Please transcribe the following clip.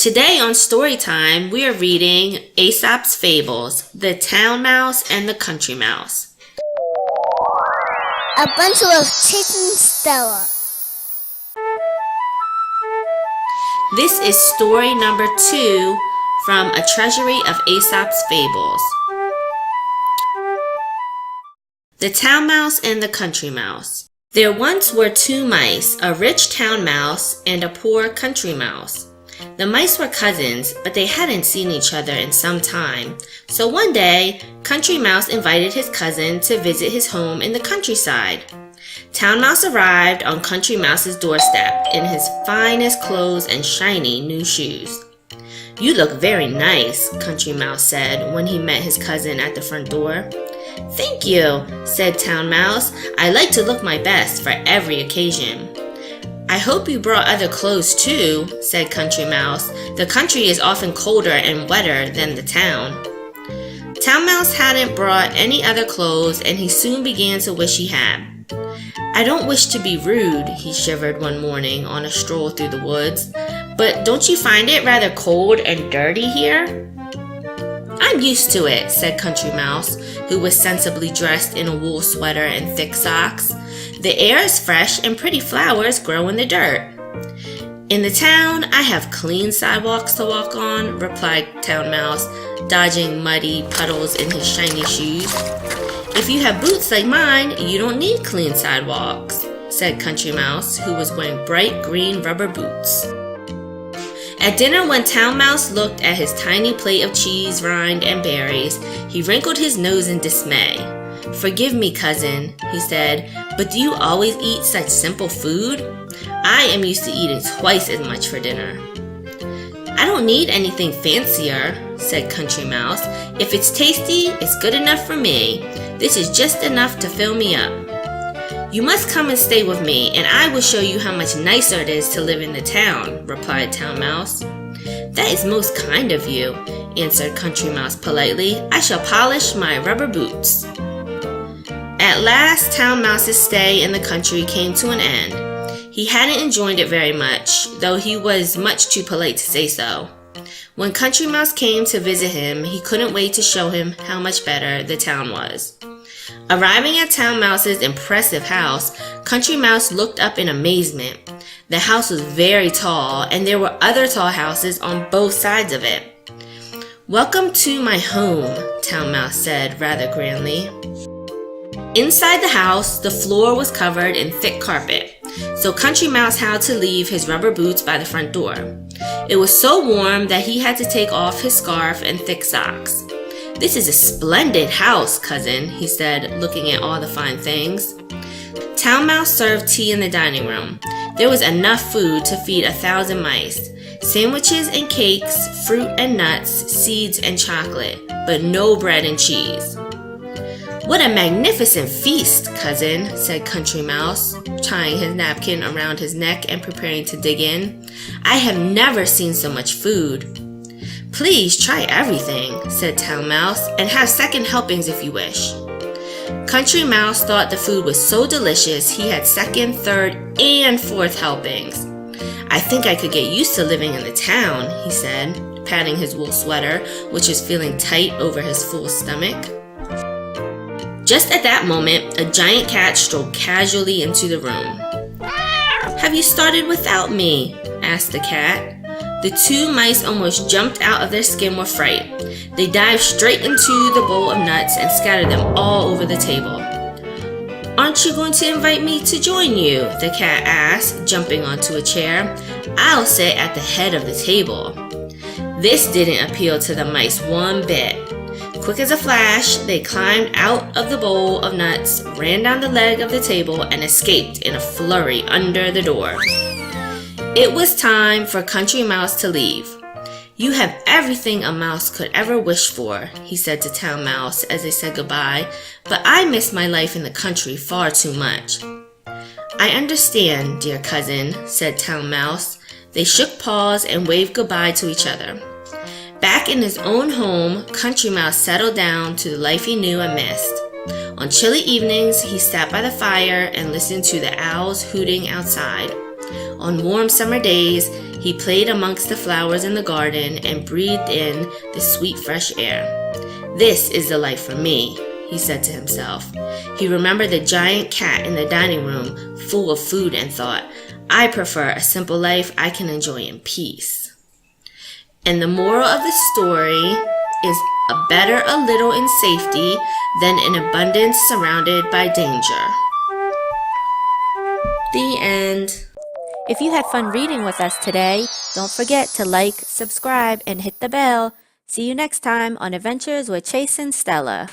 Today on Storytime, we are reading Aesop's Fables, The Town Mouse and the Country Mouse. A bundle of Chase and Stella. This is story number 2 from A Treasury of Aesop's Fables. The Town Mouse and the Country Mouse. There once were 2 mice, a rich town mouse and a poor country mouse. The mice were cousins, but they hadn't seen each other in some time. So one day, Country Mouse invited his cousin to visit his home in the countryside. Town Mouse arrived on Country Mouse's doorstep in his finest clothes and shiny new shoes. "You look very nice," Country Mouse said when he met his cousin at the front door. "Thank you," said Town Mouse. "I like to look my best for every occasion." "I hope you brought other clothes too," said Country Mouse. "The country is often colder and wetter than the town." Town Mouse hadn't brought any other clothes, and he soon began to wish he had. "I don't wish to be rude," he shivered one morning on a stroll through the woods, "but don't you find it rather cold and dirty here?" "I'm used to it," said Country Mouse, who was sensibly dressed in a wool sweater and thick socks. "The air is fresh and pretty flowers grow in the dirt." "In the town, I have clean sidewalks to walk on," replied Town Mouse, dodging muddy puddles in his shiny shoes. "If you have boots like mine, you don't need clean sidewalks," said Country Mouse, who was wearing bright green rubber boots. At dinner, when Town Mouse looked at his tiny plate of cheese, rind, and berries, he wrinkled his nose in dismay. "Forgive me, cousin," he said, "but do you always eat such simple food? I am used to eating twice as much for dinner." "I don't need anything fancier," said Country Mouse. "If it's tasty, it's good enough for me. This is just enough to fill me up." "You must come and stay with me, and I will show you how much nicer it is to live in the town," replied Town Mouse. "That is most kind of you," answered Country Mouse politely. "I shall polish my rubber boots." At last, Town Mouse's stay in the country came to an end. He hadn't enjoyed it very much, though he was much too polite to say so. When Country Mouse came to visit him, he couldn't wait to show him how much better the town was. Arriving at Town Mouse's impressive house, Country Mouse looked up in amazement. The house was very tall, and there were other tall houses on both sides of it. "Welcome to my home," Town Mouse said rather grandly. Inside the house, the floor was covered in thick carpet, so Country Mouse had to leave his rubber boots by the front door. It was so warm that he had to take off his scarf and thick socks. "This is a splendid house, cousin," he said, looking at all the fine things. Town Mouse served tea in the dining room. There was enough food to feed 1,000 mice. Sandwiches and cakes, fruit and nuts, seeds and chocolate, but no bread and cheese. "What a magnificent feast, cousin," said Country Mouse, tying his napkin around his neck and preparing to dig in. "I have never seen so much food." "Please try everything," said Town Mouse, "and have second helpings if you wish." Country Mouse thought the food was so delicious he had second, third, and fourth helpings. "I think I could get used to living in the town," he said, patting his wool sweater, which was feeling tight over his full stomach. Just at that moment, a giant cat strolled casually into the room. "Have you started without me?" asked the cat. The 2 mice almost jumped out of their skin with fright. They dived straight into the bowl of nuts and scattered them all over the table. "Aren't you going to invite me to join you?" the cat asked, jumping onto a chair. "I'll sit at the head of the table." This didn't appeal to the mice one bit. Quick as a flash, they climbed out of the bowl of nuts, ran down the leg of the table, and escaped in a flurry under the door. It was time for Country Mouse to leave. "You have everything a mouse could ever wish for," he said to Town Mouse as they said goodbye, "but I miss my life in the country far too much." "I understand, dear cousin," said Town Mouse. They shook paws and waved goodbye to each other. Back in his own home, Country Mouse settled down to the life he knew and missed. On chilly evenings, he sat by the fire and listened to the owls hooting outside. On warm summer days, he played amongst the flowers in the garden and breathed in the sweet fresh air. "This is the life for me," he said to himself. He remembered the giant cat in the dining room full of food and thought, "I prefer a simple life I can enjoy in peace." And the moral of the story is better a little in safety than in abundance surrounded by danger. The end. If you had fun reading with us today, don't forget to like, subscribe, and hit the bell. See you next time on Adventures with Chase and Stella.